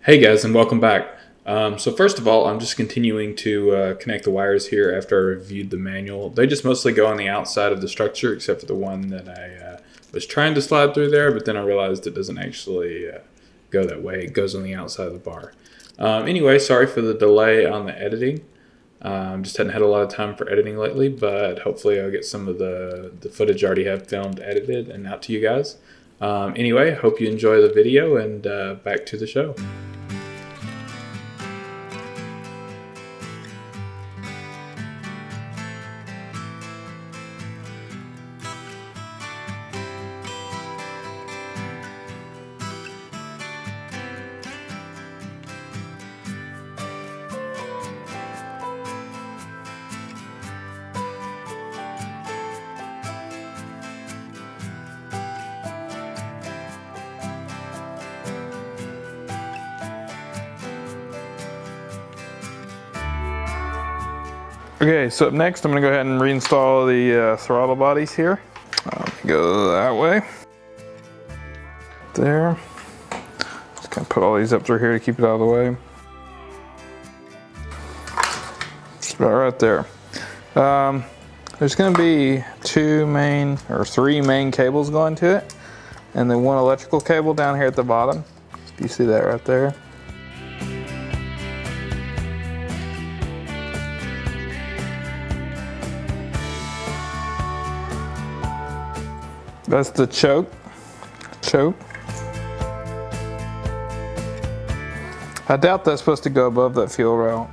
Hey guys, and welcome back. So first of all, I'm just continuing to connect the wires here after I reviewed the manual. They just mostly go on the outside of the structure, except for the one that I was trying to slide through there, but then I realized it doesn't actually go that way. It goes on the outside of the bar. Anyway, sorry for the delay on the editing. Just hadn't had a lot of time for editing lately, but hopefully I'll get some of the footage I already have filmed edited and out to you guys. Anyway, hope you enjoy the video, and back to the show. Okay, so up next I'm going to go ahead and reinstall the throttle bodies here. Go that way. There. Just going to put all these up through here to keep it out of the way. Just about right there. There's going to be three main cables going to it, and then one electrical cable down here at the bottom. You see that right there? That's the choke. I doubt that's supposed to go above that fuel rail.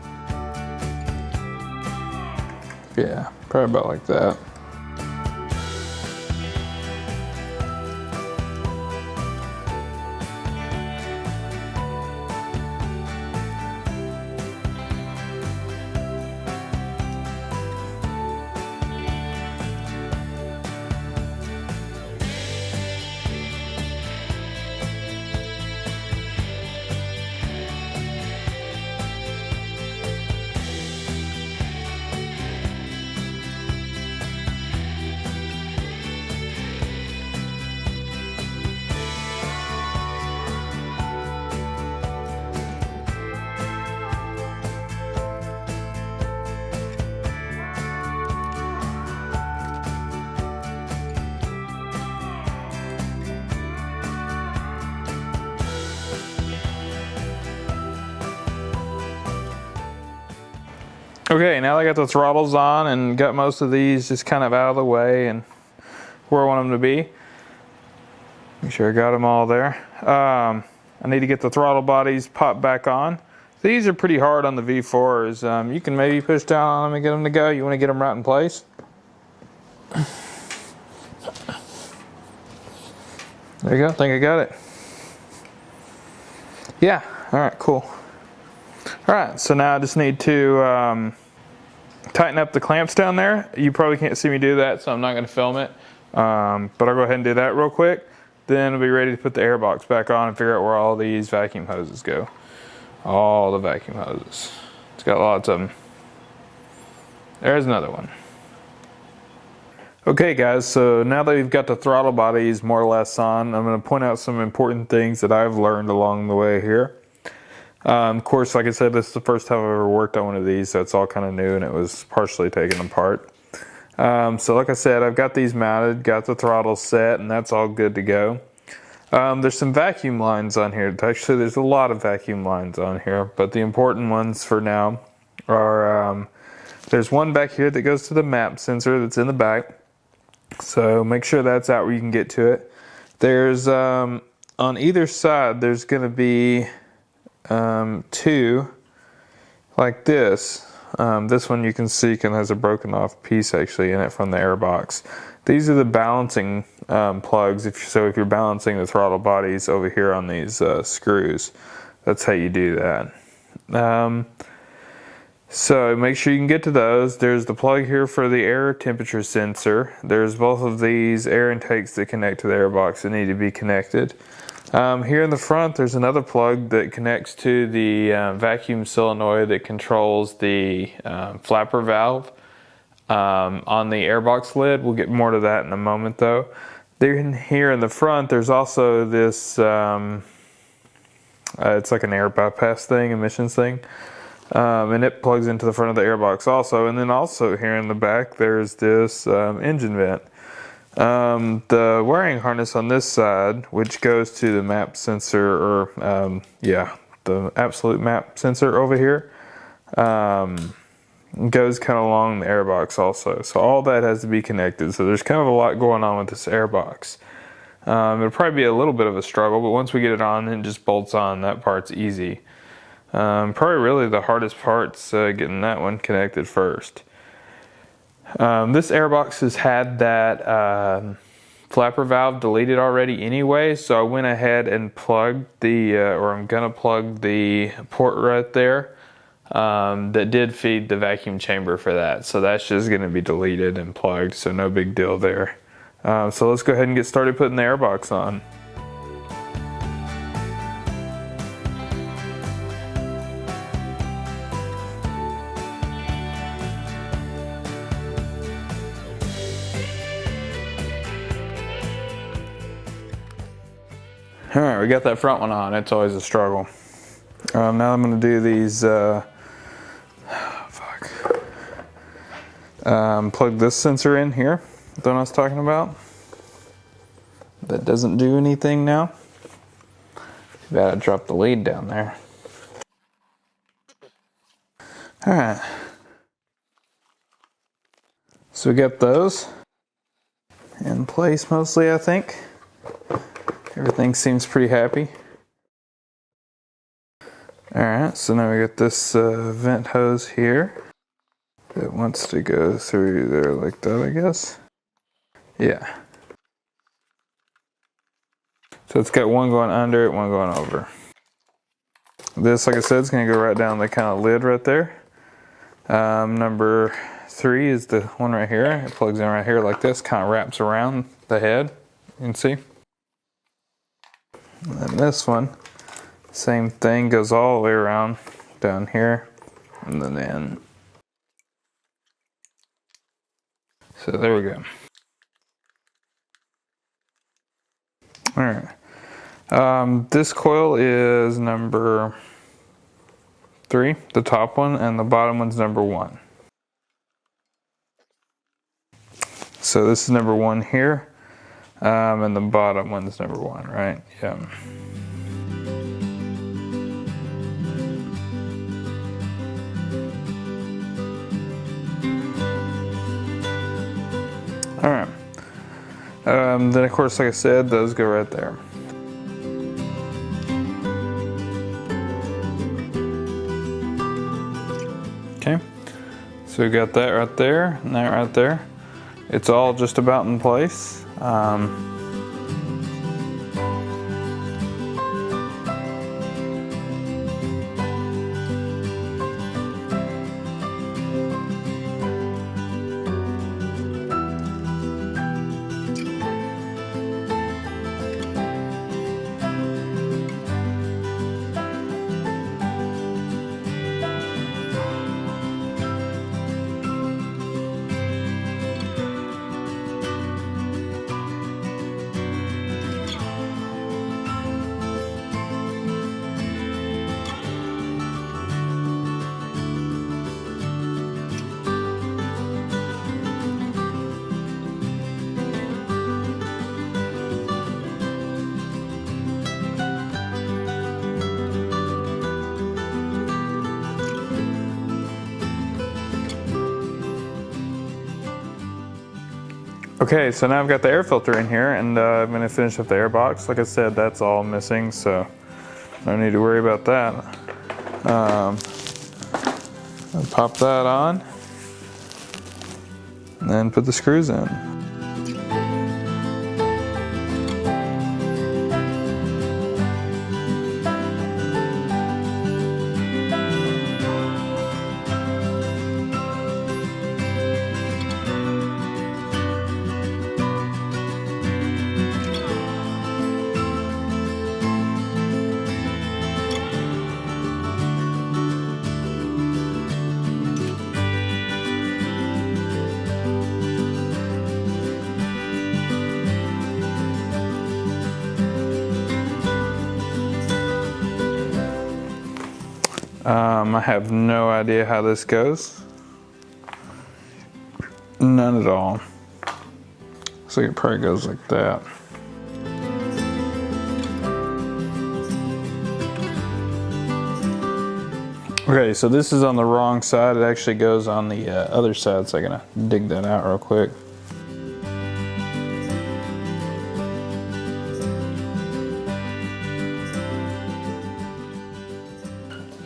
Yeah, probably about like that. Okay, now that I got the throttles on and got most of these just kind of out of the way and where I want them to be. Make sure I got them all there. I need to get the throttle bodies popped back on. These are pretty hard on the V4s. You can maybe push down on them and get them to go. You want to get them right in place. There you go, I think I got it. Yeah, alright, cool. Alright, so now I just need to tighten up the clamps down there. You probably can't see me do that, so I'm not going to film it. But I'll go ahead and do that real quick. Then I'll be ready to put the airbox back on and figure out where all these vacuum hoses go. All the vacuum hoses. It's got lots of them. There's another one. Okay guys, so now that we've got the throttle bodies more or less on, I'm going to point out some important things that I've learned along the way here. Of course, like I said, this is the first time I've ever worked on one of these, so it's all kind of new and it was partially taken apart. So like I said, I've got these mounted, got the throttle set, and that's all good to go. There's some vacuum lines on here. Actually, there's a lot of vacuum lines on here, but the important ones for now are, there's one back here that goes to the map sensor that's in the back. So make sure that's out where you can get to it. There's, on either side, there's going to be two like this. This one you can see has a broken off piece actually in it from the airbox. These are the balancing plugs. If you're balancing the throttle bodies over here on these screws, that's how you do that. So make sure you can get to those. There's the plug here for the air temperature sensor. There's both of these air intakes that connect to the airbox that need to be connected. Here in the front there's another plug that connects to the vacuum solenoid that controls the flapper valve on the airbox lid. We'll get more to that in a moment though. Then here in the front there's also this It's like an air bypass thing, emissions thing. And it plugs into the front of the airbox also. And then also here in the back, there's this engine vent. The wiring harness on this side, which goes to the map sensor, or the absolute map sensor over here, goes kind of along the airbox also. So all that has to be connected. So there's kind of a lot going on with this airbox. It'll probably be a little bit of a struggle, but once we get it on, it just bolts on. That part's easy. Probably really the hardest part's getting that one connected first. This airbox has had that flapper valve deleted already anyway, so I went ahead and plugged I'm gonna plug the port right there that did feed the vacuum chamber for that. So that's just gonna be deleted and plugged, so no big deal there. So let's go ahead and get started putting the airbox on. Alright, we got that front one on. It's always a struggle. Now I'm going to do these, plug this sensor in here, the one I was talking about. That doesn't do anything now. Too bad I dropped the lead down there. Alright. So we got those in place mostly, I think. Everything seems pretty happy. Alright, so now we got this vent hose here that wants to go through there like that, I guess. Yeah. So it's got one going under it, one going over. This, like I said, is going to go right down the kind of lid right there. Number 3 is the one right here. It plugs in right here like this, kind of wraps around the head. You can see. And then this one, same thing, goes all the way around down here, and then in. So there we go. Alright. This coil is number 3, the top one, and the bottom one's number 1. So this is number 1 here. And the bottom one's number 1, right? Yeah. Alright. Then of course, like I said, those go right there. Okay. So we got that right there, and that right there. It's all just about in place. Okay, so now I've got the air filter in here, and I'm going to finish up the air box. Like I said, that's all missing, so no need to worry about that. I'll pop that on, and then put the screws in. I have no idea how this goes. None at all. So it probably goes like that. Okay, so this is on the wrong side. It actually goes on the other side, so I'm gonna dig that out real quick.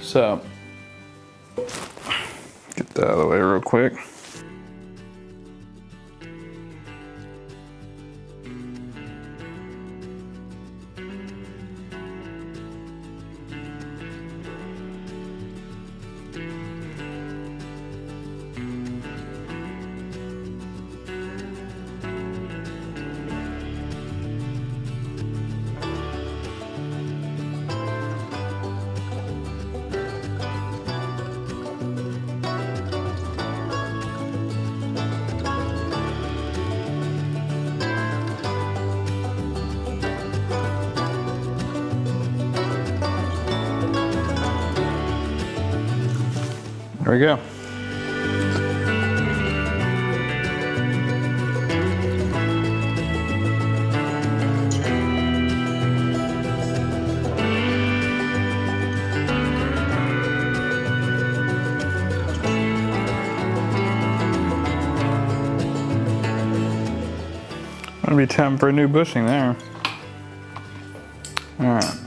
So, get that out of the way real quick. There we go. Gonna be time for a new bushing there. All right.